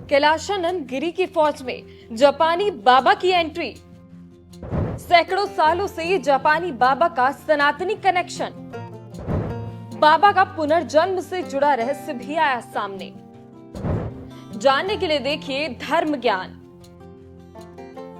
कैलाशानंद गिरी की फौज में जापानी बाबा की एंट्री। सैकड़ों सालों से जापानी बाबा का सनातनी कनेक्शन। बाबा का पुनर्जन्म से जुड़ा रहस्य भी आया सामने। जानने के लिए देखिए धर्म ज्ञान।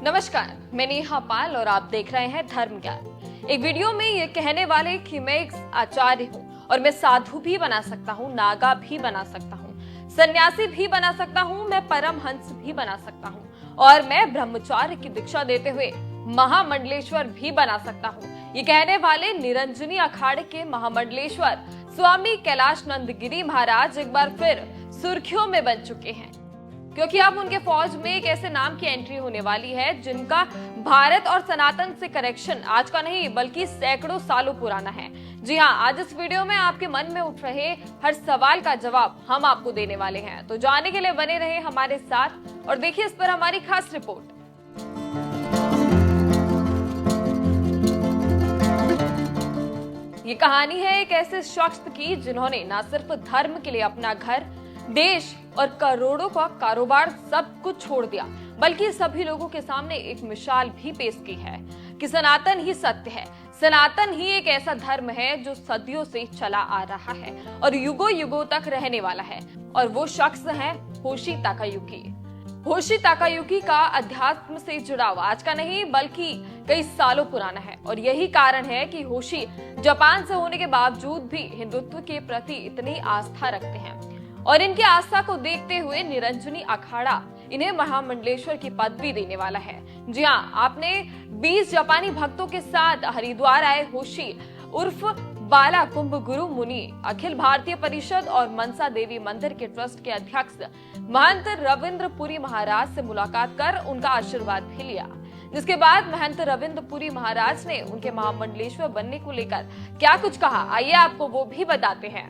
नमस्कार, मैं नेहा पाल और आप देख रहे हैं धर्म ज्ञान। एक वीडियो में ये कहने वाले कि मैं एक आचार्य हूँ और मैं साधु भी बना सकता हूँ, नागा भी बना सकता हूँ, सन्यासी भी बना सकता हूँ, मैं परमहंस भी बना सकता हूँ और मैं ब्रह्मचार्य की दीक्षा देते हुए महामंडलेश्वर भी बना सकता हूँ। ये कहने वाले निरंजनी अखाड़े के महामंडलेश्वर स्वामी कैलाशानंद गिरी महाराज एक बार फिर सुर्खियों में बन चुके हैं, क्योंकि अब उनके फौज में एक ऐसे नाम की एंट्री होने वाली है जिनका भारत और सनातन से कनेक्शन आज का नहीं बल्कि सैकड़ों सालों पुराना है। जी हाँ, आज इस वीडियो में आपके मन में उठ रहे हर सवाल का जवाब हम आपको देने वाले हैं, तो जानने के लिए बने रहे हमारे साथ और देखिए इस पर हमारी खास रिपोर्ट। ये कहानी है एक ऐसे शख्स की जिन्होंने न सिर्फ धर्म के लिए अपना घर, देश और करोड़ों का कारोबार सब कुछ छोड़ दिया, बल्कि सभी लोगों के सामने एक मिसाल भी पेश की है कि सनातन ही सत्य है। सनातन ही एक ऐसा धर्म है जो सदियों से चला आ रहा है और युगों युगों तक रहने वाला है, और वो शख्स है होशी ताकायुकी। होशी ताकायुकी का अध्यात्म से जुड़ाव आज का नहीं बल्कि कई सालों पुराना है, और यही कारण है कि होशी जापान से होने के बावजूद भी हिंदुत्व के प्रति इतनी आस्था रखते हैं, और इनकी आस्था को देखते हुए निरंजनी अखाड़ा इन्हें महामंडलेश्वर की पदवी देने वाला है। जी हाँ, आपने 20 जापानी भक्तों के साथ हरिद्वार आए होशी उर्फ बाला कुंभ गुरु मुनि अखिल भारतीय परिषद और मनसा देवी मंदिर के ट्रस्ट के अध्यक्ष महंत रविंद्र पुरी महाराज से मुलाकात कर उनका आशीर्वाद भी लिया, जिसके बाद महंत रविंद्र पुरी महाराज ने उनके महामंडलेश्वर बनने को लेकर क्या कुछ कहा, आइए आपको वो भी बताते हैं।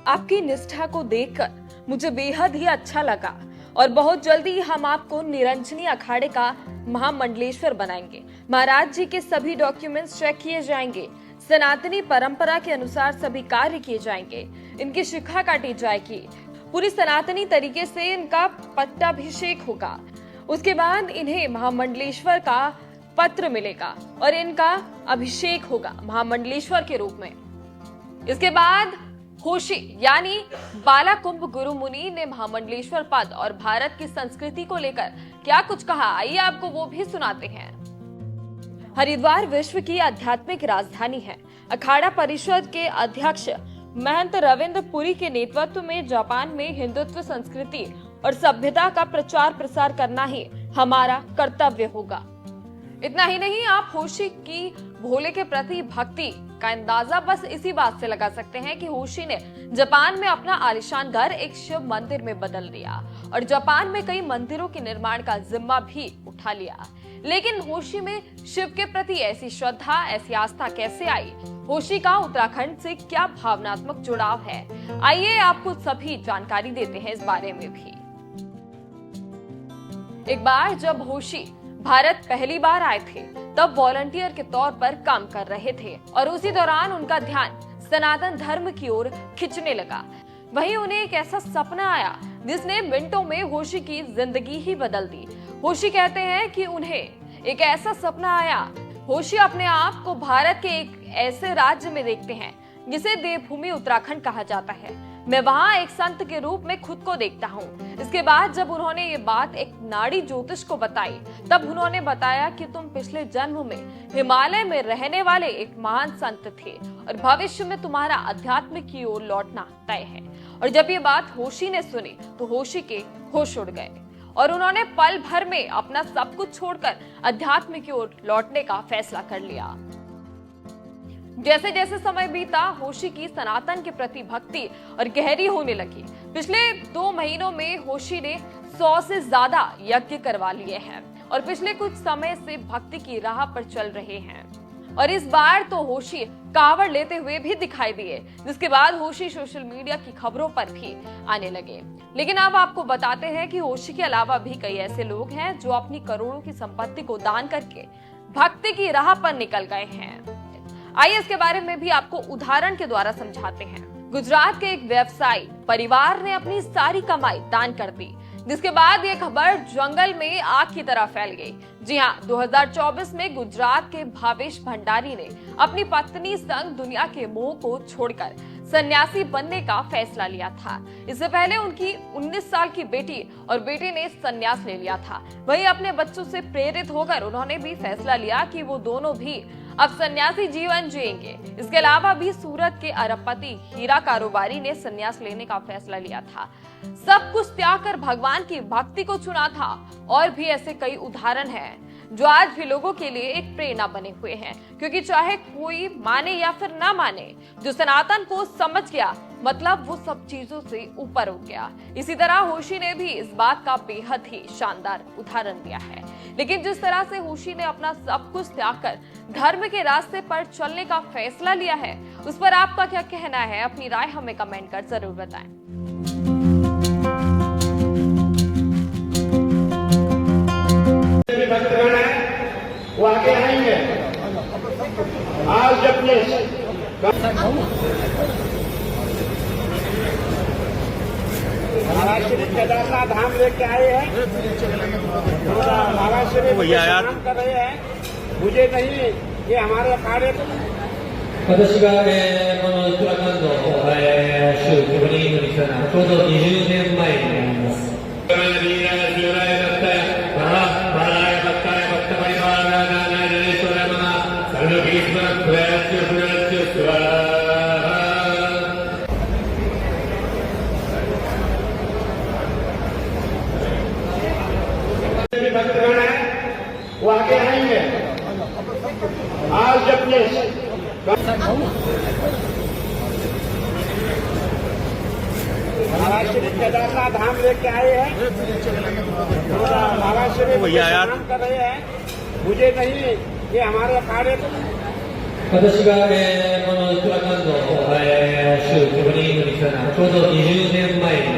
आपकी निष्ठा को देखकर मुझे बेहद ही अच्छा लगा और बहुत जल्दी हम आपको निरंजनी अखाड़े का महामंडलेश्वर बनाएंगे। महाराज जी के सभी डॉक्यूमेंट्स चेक किए जाएंगे, सनातनी परंपरा के अनुसार सभी कार्य किए जाएंगे, इनकी शिखा काटी जाएगी, पूरी सनातनी तरीके से इनका पट्टाभिषेक होगा। उसके बाद इन्हें महामंडलेश्वर का पत्र मिलेगा और इनका अभिषेक होगा महामंडलेश्वर के रूप में। इसके बाद होशी यानी बाला कुंभ गुरु मुनि ने महामंडलेश्वर पद और भारत की संस्कृति को लेकर क्या कुछ कहा, आइए आपको वो भी सुनाते हैं। हरिद्वार विश्व की आध्यात्मिक राजधानी है। अखाड़ा परिषद के अध्यक्ष महंत रविंद्र पुरी के नेतृत्व में जापान में हिंदुत्व संस्कृति और सभ्यता का प्रचार प्रसार करना ही हमारा कर्तव्य होगा। इतना ही नहीं, आप होशी की भोले के प्रति भक्ति का अंदाजा बस इसी बात से लगा सकते हैं कि होशी ने जापान में अपना आलीशान घर एक शिव मंदिर में बदल दिया और जापान में कई मंदिरों के निर्माण का जिम्मा भी उठा लिया। लेकिन होशी में शिव के प्रति ऐसी श्रद्धा, ऐसी आस्था कैसे आई? होशी का उत्तराखंड से क्या भावनात्मक जुड़ाव है? आइए आपको सभी जानकारी देते हैं इस बारे में भी। एक बार जब होशी भारत पहली बार आए थे तब वॉलंटियर के तौर पर काम कर रहे थे और उसी दौरान उनका ध्यान सनातन धर्म की ओर खिंचने लगा। वहीं उन्हें एक ऐसा सपना आया जिसने मिनटों में होशी की जिंदगी ही बदल दी। होशी कहते हैं कि उन्हें एक ऐसा सपना आया। होशी अपने आप को भारत के एक ऐसे राज्य में देखते हैं जिसे देवभूमि उत्तराखंड कहा जाता है। मैं वहाँ एक संत के रूप में खुद को देखता हूँ। इसके बाद जब उन्होंने ये बात एक नाड़ी ज्योतिष को बताई तब उन्होंने बताया कि तुम पिछले जन्म में हिमालय में रहने वाले एक महान संत थे और भविष्य में तुम्हारा अध्यात्म की ओर लौटना तय है। और जब ये बात होशी ने सुनी तो होशी के होश उड़ गए और उन्होंने पल भर में अपना सब कुछ छोड़कर अध्यात्म की ओर लौटने का फैसला कर लिया। जैसे जैसे समय बीता, होशी की सनातन के प्रति भक्ति और गहरी होने लगी। पिछले 2 महीनों में होशी ने 100 से ज्यादा यज्ञ करवा लिए हैं और पिछले कुछ समय से भक्ति की राह पर चल रहे हैं। और इस बार तो होशी कावड़ लेते हुए भी दिखाई दिए, जिसके बाद होशी सोशल मीडिया की खबरों पर भी आने लगे। लेकिन अब आपको बताते हैं कि होशी के अलावा भी कई ऐसे लोग हैं जो अपनी करोड़ों की संपत्ति को दान करके भक्ति की राह पर निकल गए हैं। आइए इसके बारे में भी आपको उदाहरण के द्वारा समझाते हैं। गुजरात के एक व्यवसायी परिवार ने अपनी सारी कमाई दान कर दी, जिसके बाद ये खबर जंगल में आग की तरह फैल गई। जी हां, 2024 में गुजरात के भावेश भंडारी ने अपनी पत्नी संग दुनिया के मोह को छोड़कर सन्यासी बनने का फैसला लिया था। इससे पहले उनकी 19 साल की बेटी और बेटे ने सन्यास ले लिया था। वहीं अपने बच्चों से प्रेरित होकर उन्होंने भी फैसला लिया कि वो दोनों भी अब सन्यासी जीवन जिएंगे। इसके अलावा भी सूरत के अरबपति हीरा कारोबारी ने सन्यास लेने का फैसला लिया था। सब कुछ त्याग कर भगवान की भक्ति को चुना था। और भी ऐसे कई उदाहरण हैं जो आज भी लोगों के लिए एक प्रेरणा बने हुए हैं, क्योंकि चाहे कोई माने या फिर ना माने, जो सनातन को समझ गया मतलब वो सब चीजों से ऊपर उठ गया। इसी तरह होशी ने भी इस बात का बेहद ही शानदार उदाहरण दिया है। लेकिन जिस तरह से होशी ने अपना सब कुछ त्याग कर धर्म के रास्ते पर चलने का फैसला लिया है, उस पर आपका क्या कहना है? अपनी राय हमें कमेंट कर जरूर बताएं। भक्तगण है वो आगे आएंगे। आज अपने महाराज श्री केदारनाथ धाम लेके आए हैं, महाराज श्री स्नान कर रहे हैं। मुझे नहीं, ये हमारे अखाड़े 私が、このウッドラカンド、州キブリームに来たのはちょうど20年前になります。भक्तगण है वो आगे आएंगे। आज अपने महाराज श्री केदारनाथ धाम लेके आए हैं, महाराज श्री स्नान कर रहे हैं। मुझे नहीं, ये हमारे अखाड़े 私が、このウッドラカンド、州キブリームに来たのはちょうど20年前に